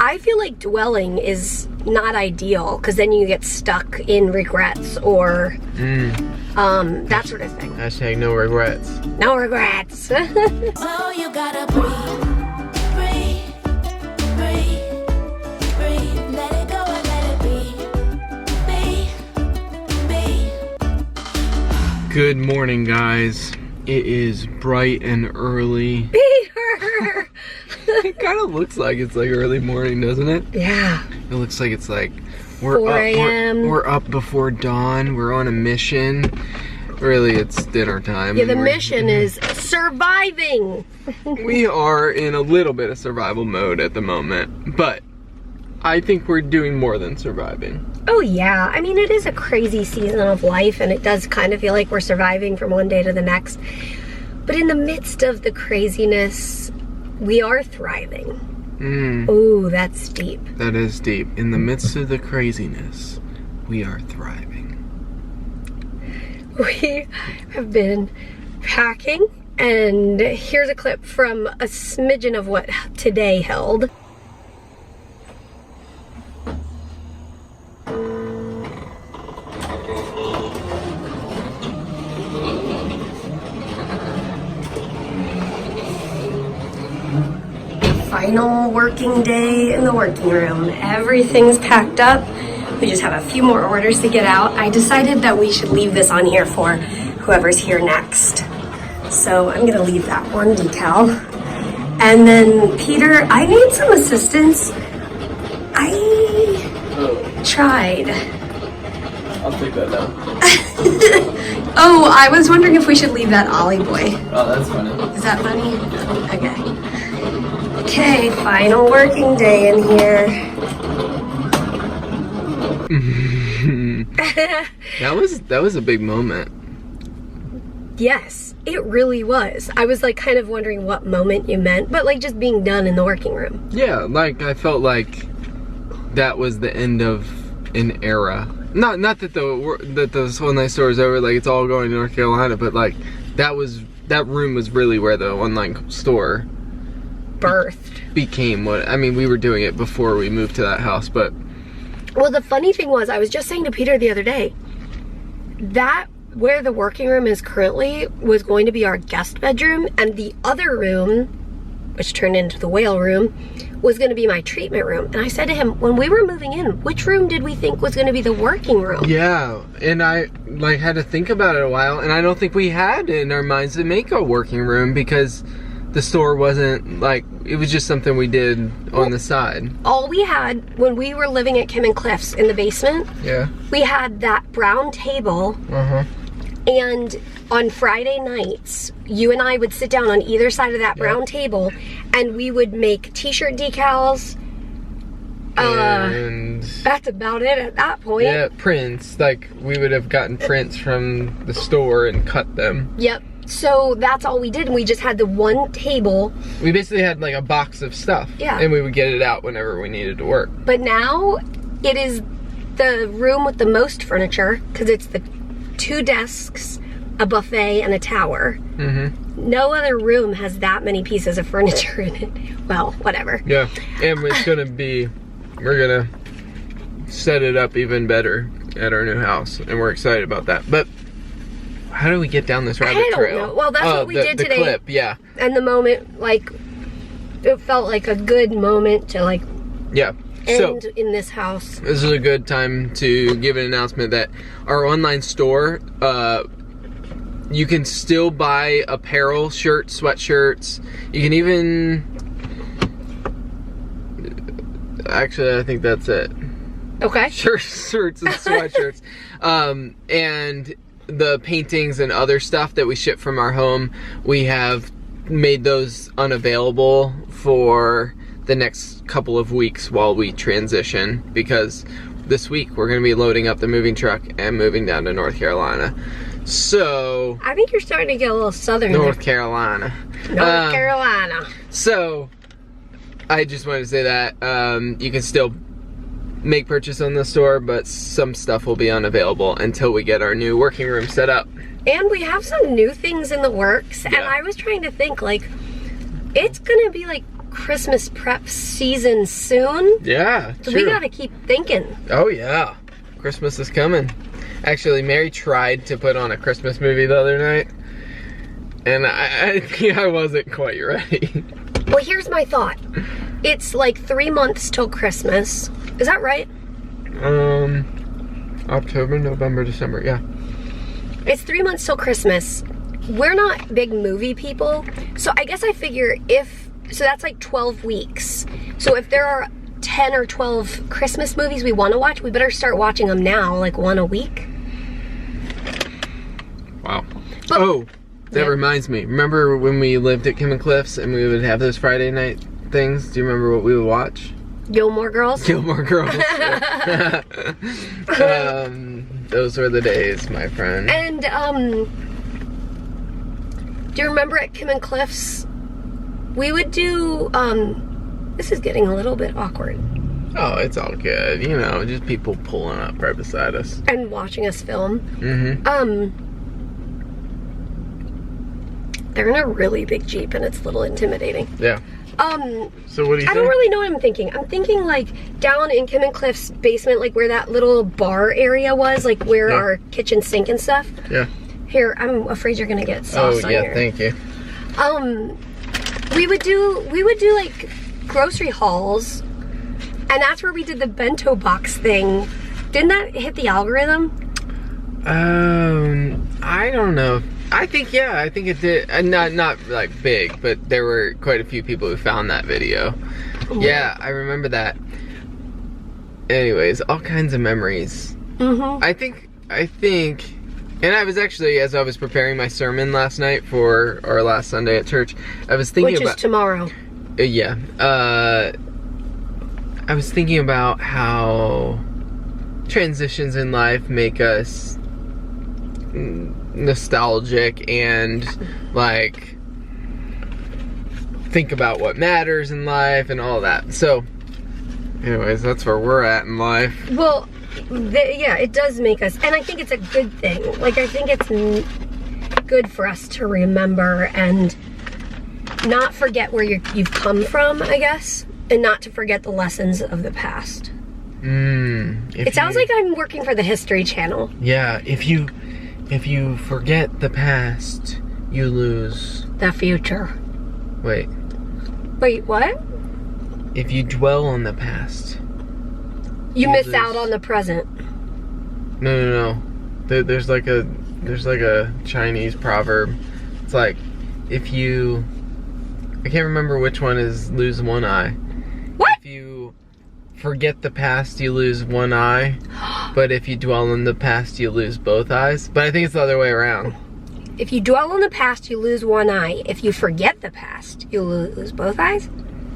I feel like dwelling is not ideal because then you get stuck in regrets or that sort of thing. Hashtag no regrets. No regrets. Oh, you gotta breathe, breathe, breathe, breathe. Let it go and let it be. Good morning, guys. It is bright and early. Peter! It kind of looks like it's like early morning, doesn't it? Yeah. It looks like it's like we're 4 a.m. We're up before dawn. We're on a mission. Really, it's dinner time. Yeah, the mission is surviving. We are in a little bit of survival mode at the moment, but I think we're doing more than surviving. Oh yeah, I mean it is a crazy season of life and it does kind of feel like we're surviving from one day to the next. But in the midst of the craziness, we are thriving. Ooh, that's deep. That is deep. In the midst of the craziness, we are thriving. We have been packing, and here's a clip from a smidgen of what today held. Final working day in the working room. Everything's packed up. We just have a few more orders to get out. I decided that we should leave this on here for whoever's here next. So I'm gonna leave that one decal. And then Peter, I need some assistance. I tried. I'll take that down. Oh, I was wondering if we should leave that Ollie boy. Oh, that's funny. Is that funny? Okay. Okay, final working day in here. That was a big moment. Yes, it really was. I was like kind of wondering what moment you meant, but like just being done in the working room. Yeah, like I felt like that was the end of an era. Not that the Soul Night store is over, like it's all going to North Carolina, but like that room was really where the online store Birthed. became what, I mean, we were doing it before we moved to that house, but Well, the funny thing was, I was just saying to Peter the other day, that where the working room is currently was going to be our guest bedroom, and the other room, which turned into the whale room, was going to be my treatment room. And I said to him, when we were moving in, which room did we think was going to be the working room? yeah, and I like had to think about it a while, and I don't think we had in our minds to make a working room because the store wasn't like, it was just something we did on the side. All we had when we were living at Kim and Cliff's in the basement, Yeah. we had that brown table, and on Friday nights, you and I would sit down on either side of that brown table, and we would make t-shirt decals. And That's about it at that point. yeah, prints. Like we would have gotten prints from the store and cut them. Yep. So that's all we did, and we just had the one table. We basically had like a box of stuff. Yeah. And we would get it out whenever we needed to work. But now it is the room with the most furniture because it's the 2 desks, a buffet, and a tower. No other room has that many pieces of furniture in it. Well, whatever. Yeah. And it's gonna be, we're gonna set it up even better at our new house, and we're excited about that. But how do we get down this rabbit trail? I don't know. Well, that's what we did today. The clip, yeah. And the moment, like, it felt like a good moment to, like, Yeah. end in this house. This is a good time to give an announcement that our online store, you can still buy apparel, shirts, sweatshirts. You can even, actually, I think that's it. Okay. Shirts and sweatshirts. And the paintings and other stuff that we ship from our home, we have made those unavailable for the next couple of weeks while we transition, because this week we're going to be loading up the moving truck and moving down to North Carolina. So I think you're starting to get a little southern. North Carolina. North Carolina. So I just wanted to say that you can still make purchase on the store, but some stuff will be unavailable until we get our new working room set up. And we have some new things in the works, and I was trying to think, like, it's gonna be like Christmas prep season soon. Yeah, So true. we gotta keep thinking. Oh yeah, Christmas is coming. Actually, Mary tried to put on a Christmas movie the other night, and I think I wasn't quite ready. Well, here's my thought. It's like 3 months till Christmas. Is that right? October, November, December, yeah. It's 3 months till Christmas. We're not big movie people, so I guess I figure so that's like 12 weeks. So if there are 10 or 12 Christmas movies we want to watch, we better start watching them now, like one a week. Wow. But, That yeah. reminds me. Remember when we lived at Kim and Cliff's and we would have those Friday night things? Do you remember what we would watch? Gilmore Girls? Gilmore Girls. Those were the days, my friend. And, do you remember at Kim and Cliff's, we would do, this is getting a little bit awkward. Oh, it's all good. You know, just people pulling up right beside us. And watching us film. Mm-hmm. They're in a really big Jeep and it's a little intimidating. Yeah. So what do you I think? don't really know what I'm thinking. I'm thinking like down in Kim and Cliff's basement, like where that little bar area was, like where Yeah. our kitchen sink and stuff. Yeah. Here, I'm afraid you're gonna get sauce on yeah, here. thank you. We would do like grocery hauls, and that's where we did the bento box thing. Didn't that hit the algorithm? I don't know. I think it did. Not like big, but there were quite a few people who found that video. Yeah, I remember that. Anyways, all kinds of memories. Mm-hmm. I think, and I was actually, as I was preparing my sermon last night for our last Sunday at church, I was thinking Which about... is tomorrow. Yeah. I was thinking about how transitions in life make us nostalgic and like think about what matters in life and all that. So anyways, that's where we're at in life. Well, yeah, it does make us, and I think it's a good thing. Like, I think it's good for us to remember and not forget where you've come from, I guess, and not to forget the lessons of the past. It sounds like I'm working for the History Channel. Yeah, if you forget the past, you lose The future. Wait, what? if you dwell on the past, You miss lose. out on the present. No. There's like a Chinese proverb. It's like, I can't remember which one is lose one eye. What? If you forget the past, you lose one eye. But if you dwell on the past, you lose both eyes. But I think it's the other way around. If you dwell on the past, you lose one eye. If you forget the past, you lose both eyes?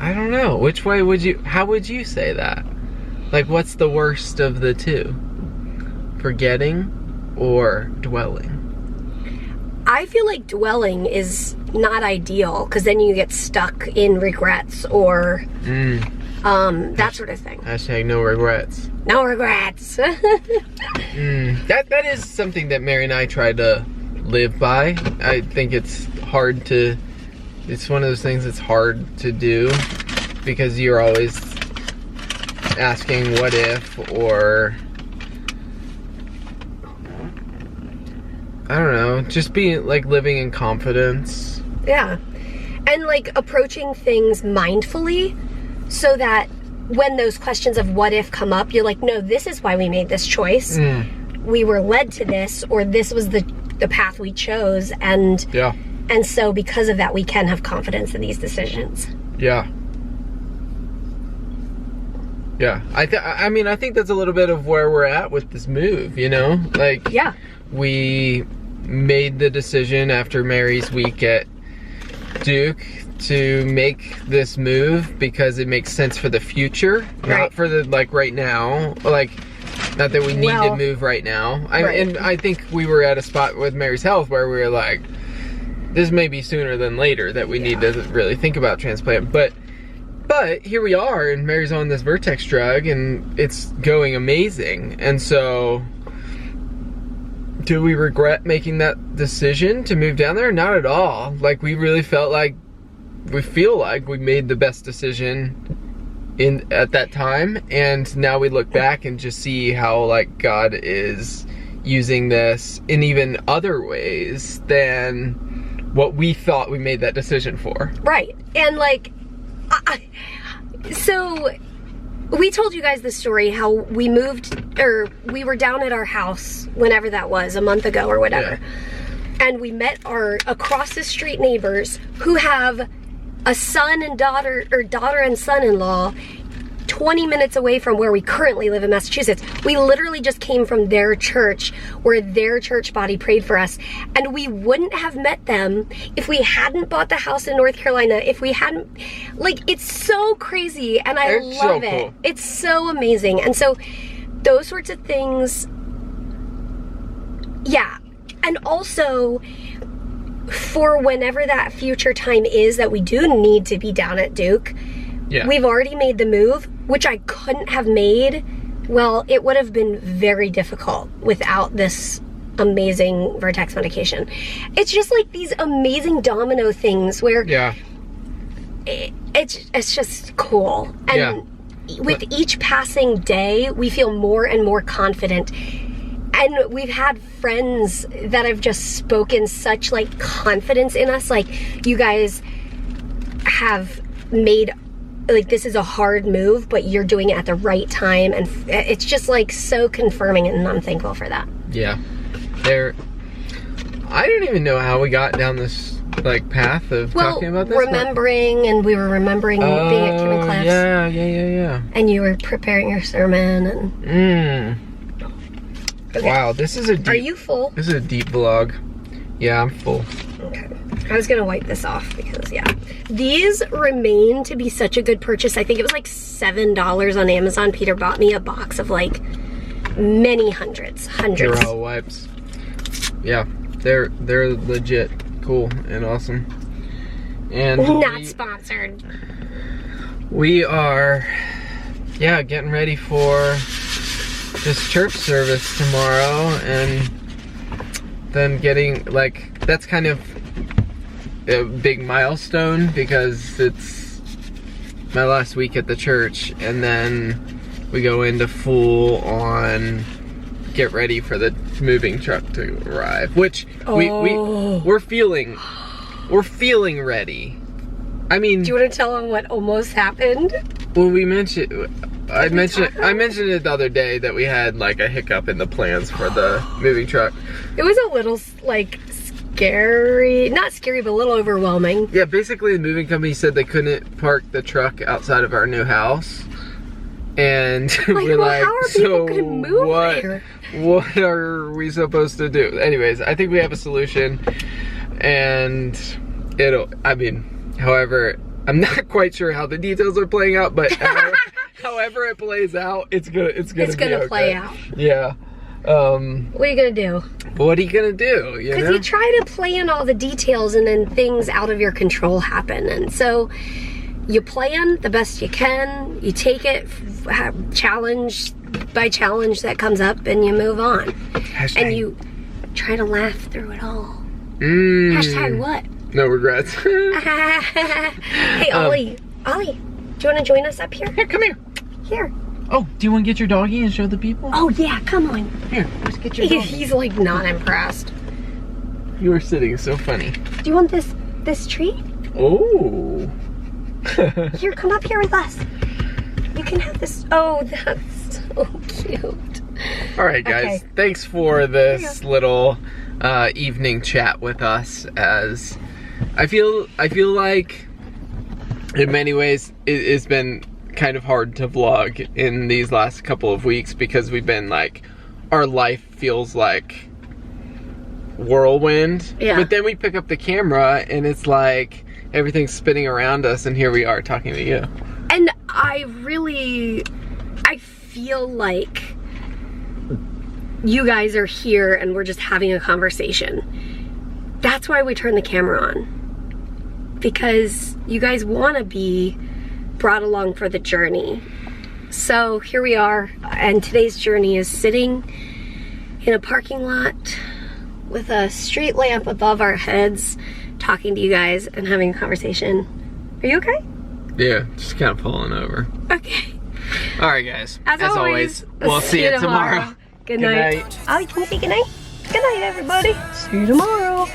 I don't know. Which way how would you say that? Like, what's the worst of the two? Forgetting or dwelling? I feel like dwelling is not ideal, because then you get stuck in regrets or that sort of thing. Hashtag no regrets. No regrets. That is something that Mary and I try to live by. I think it's one of those things that's hard to do because you're always asking what if, or I don't know, just be like living in confidence. Yeah. And like approaching things mindfully so that when those questions of what if come up, you're like, no, this is why we made this choice. We were led to this, or this was the path we chose, and so because of that we can have confidence in these decisions. Yeah. I think that's a little bit of where we're at with this move, you know? Like, Yeah. we made the decision after Mary's week at Duke to make this move because it makes sense for the future, not for the, like, right now. Like, not that we need to move right now. And I think we were at a spot with Mary's health where we were like, this may be sooner than later that we need to really think about transplant. But here we are, and Mary's on this Vertex drug, and it's going amazing. And so, do we regret making that decision to move down there? Not at all. Like, we really felt like we feel like we made the best decision at that time, and now we look back and just see how like God is using this in even other ways than what we thought we made that decision for. Right. And like, so we told you guys the story how we moved, or we were down at our house whenever that was, a month ago or whatever. Yeah. And we met our across the street neighbors who have a son and daughter, or daughter and son-in-law 20 minutes away from where we currently live in Massachusetts. We literally just came from their church where their church body prayed for us. And we wouldn't have met them if we hadn't bought the house in North Carolina, if we hadn't, like, it's so crazy and I love it. Cool. It's so amazing. And so those sorts of things, yeah. And also, for whenever that future time is that we do need to be down at Duke, yeah, we've already made the move, which I couldn't have made. Well, it would have been very difficult without this amazing Vertex medication. It's just like these amazing domino things where, yeah, it's just cool. And yeah, with each passing day, we feel more and more confident. And we've had friends that have just spoken such like confidence in us, like, you guys have made, like, this is a hard move, but you're doing it at the right time. And it's just like so confirming, and I'm thankful for that. Yeah. I don't even know how we got down this like path of talking about this. Remembering, and we were remembering being at Kim and Cliff's. Yeah. And you were preparing your sermon and... Okay. Wow, this is a deep... Are you full? This is a deep vlog. Yeah, I'm full. Okay. I was gonna wipe this off because, yeah. These remain to be such a good purchase. I think it was like $7 on Amazon. Peter bought me a box of like many hundreds. Durell wipes. Yeah, they're legit cool and awesome. And not sponsored. We are, yeah, getting ready for this church service tomorrow, and then getting, like, that's kind of a big milestone because it's my last week at the church, and then we go into full on get ready for the moving truck to arrive, which we're feeling ready. I mean, do you want to tell them what almost happened? Well, I mentioned it the other day that we had like a hiccup in the plans for the moving truck. It was a little like scary, not scary, but a little overwhelming. Yeah, basically the moving company said they couldn't park the truck outside of our new house. And we're like, how are people gonna move here? What are we supposed to do? Anyways, I think we have a solution, and however, I'm not quite sure how the details are playing out, but however it plays out, it's gonna play out. Yeah. What are you gonna do? What are you gonna do? Because you try to plan all the details, and then things out of your control happen, and so you plan the best you can. You take it challenge by challenge that comes up, and you move on. Hashtag. And you try to laugh through it all. Hashtag what? No regrets. Hey, Ollie, do you want to join us up here? Here, come here. Here. Oh, do you want to get your doggy and show the people? Oh yeah, come on. Here, let's get your doggy. He's like not impressed. You were sitting so funny. Do you want this treat? Oh. Here, come up here with us. You can have this. Oh, that's so cute. All right, guys. Okay. Thanks for this little evening chat with us. As I feel like in many ways it's been kind of hard to vlog in these last couple of weeks because we've been like, our life feels like whirlwind. Yeah. But then we pick up the camera and it's like everything's spinning around us, and here we are talking to you. And I feel like you guys are here and we're just having a conversation. That's why we turn the camera on. Because you guys want to be brought along for the journey. So here we are, and today's journey is sitting in a parking lot with a street lamp above our heads, talking to you guys and having a conversation Are you okay? Yeah, just kind of falling over. Okay. All right, guys. As always, we'll see you tomorrow. Good night. Oh, you can say good night. Good night, everybody. See you tomorrow.